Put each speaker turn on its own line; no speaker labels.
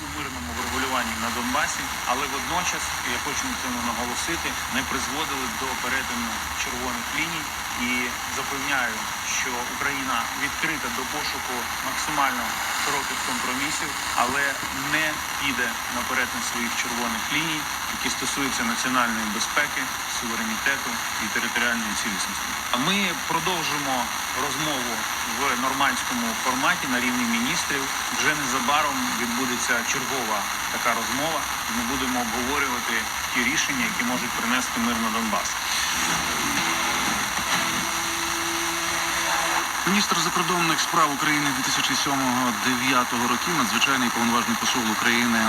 у мирному врегулюванні на Донбасі, але водночас, я хочу на цьому наголосити, не призводили до перетину червоних ліній. І запевняю, що Україна відкрита до пошуку максимально широких компромісів, але не піде на перетин своїх червоних ліній, які стосуються національної безпеки, суверенітету і територіальної цілісності. А ми продовжимо розмову в нормандському форматі на рівні міністрів. Вже незабаром відбудеться чергова така розмова, і ми будемо обговорювати ті рішення, які можуть принести мир на Донбас.
Міністр закордонних справ України 2007-2009 років, надзвичайний і повноважний посол України